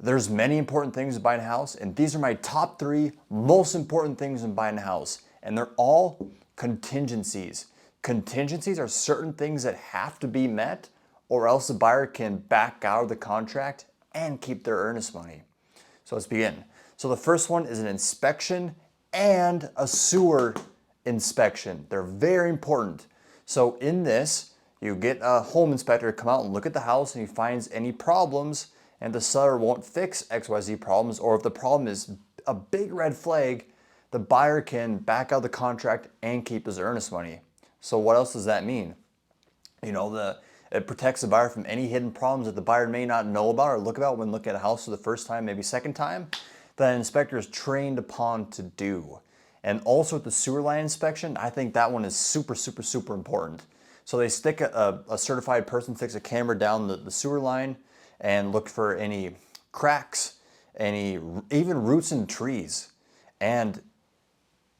there's many important things in buying a house, and these are my top 3 most important things in buying a house, and they're all contingencies. Contingencies are certain things that have to be met, or else the buyer can back out of the contract and keep their earnest money. So let's begin. So the first one is an inspection and a sewer inspection. They're very important. So in this, you get a home inspector to come out and look at the house, and he finds any problems, and the seller won't fix XYZ problems, or if the problem is a big red flag, the buyer can back out the contract and keep his earnest money. So what else does that mean? It protects the buyer from any hidden problems that the buyer may not know about or look about when looking at a house for the first time, maybe second time, that an inspector is trained upon to do. And also with the sewer line inspection, I think that one is super, super, super important. So they stick a certified person sticks a camera down the sewer line and look for any cracks, even roots in trees. And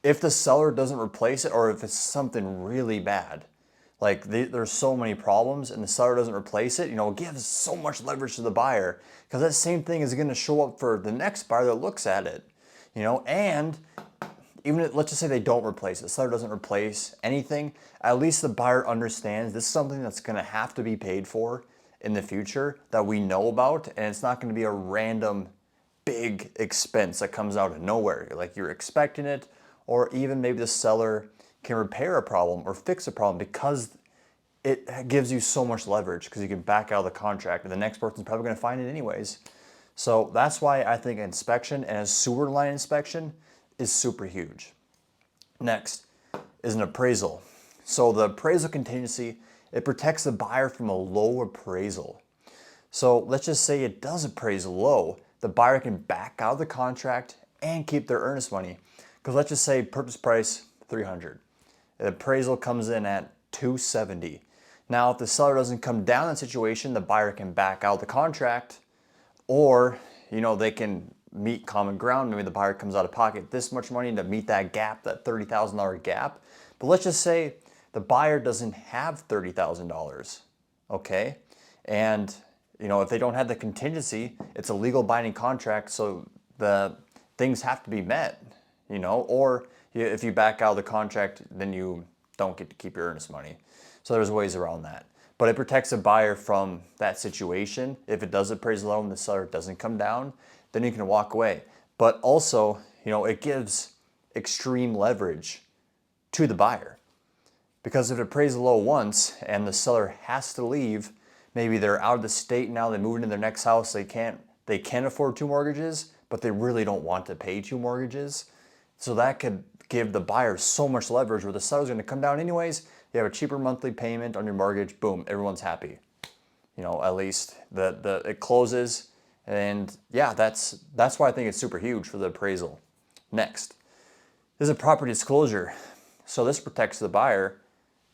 if the seller doesn't replace it, or if it's something really bad, like there's so many problems and the seller doesn't replace it, it gives so much leverage to the buyer, because that same thing is going to show up for the next buyer that looks at it, and even if, let's just say they don't replace it, the seller doesn't replace anything, at least the buyer understands this is something that's going to have to be paid for in the future that we know about, and it's not going to be a random big expense that comes out of nowhere, like you're expecting it, or even maybe the seller can repair a problem or fix a problem because it gives you so much leverage, because you can back out of the contract and the next person's probably going to find it anyways. So that's why I think inspection and a sewer line inspection is super huge. Next is an appraisal. So the appraisal contingency, it protects the buyer from a low appraisal. So let's just say it does appraise low, the buyer can back out of the contract and keep their earnest money. Because let's just say purchase price $300. The appraisal comes in at $270. Now, if the seller doesn't come down in that situation, the buyer can back out the contract, or they can meet common ground. Maybe the buyer comes out of pocket this much money to meet that gap, that $30,000 gap. But let's just say the buyer doesn't have $30,000, okay? And if they don't have the contingency, it's a legal binding contract, so the things have to be met, or if you back out of the contract, then you don't get to keep your earnest money. So there's ways around that. But it protects the buyer from that situation. If it does appraise low and the seller doesn't come down, then you can walk away. But also, it gives extreme leverage to the buyer. Because if it appraises low once and the seller has to leave, maybe they're out of the state now, they move into their next house, they can afford 2 mortgages, but they really don't want to pay 2 mortgages. So that could give the buyer so much leverage where the seller's going to come down anyways, you have a cheaper monthly payment on your mortgage, boom, everyone's happy. At least it closes, and yeah, that's why I think it's super huge for the appraisal. Next is a property disclosure. So this protects the buyer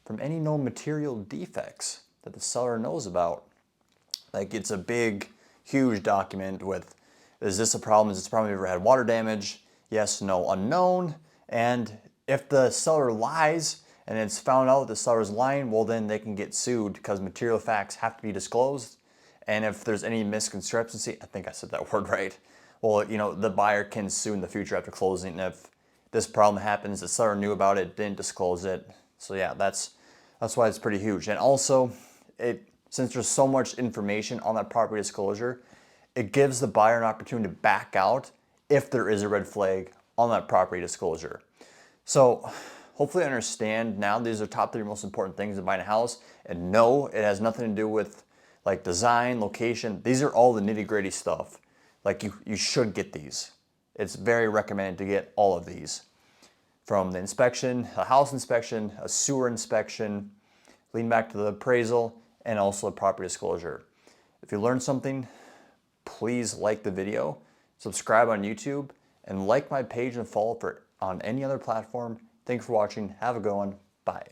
from any known material defects that the seller knows about. Like it's a big, huge document with, is this a problem? Is this a problem? Have you ever had water damage? Yes, no, unknown. And if the seller lies and it's found out that the seller's lying, well then they can get sued because material facts have to be disclosed. And if there's any misconception, I think I said that word right, well, the buyer can sue in the future after closing. And if this problem happens, the seller knew about it, didn't disclose it. So yeah, that's why it's pretty huge. And also, since there's so much information on that property disclosure, it gives the buyer an opportunity to back out if there is a red flag on that property disclosure. So hopefully you understand now these are top 3 most important things in buying a house. And no, it has nothing to do with like design, location. These are all the nitty-gritty stuff. Like you should get these. It's very recommended to get all of these. From the inspection, a house inspection, a sewer inspection, lean back to the appraisal, and also a property disclosure. If you learned something, please like the video, subscribe on YouTube, and like my page and follow on any other platform. Thanks for watching. Have a good one. Bye.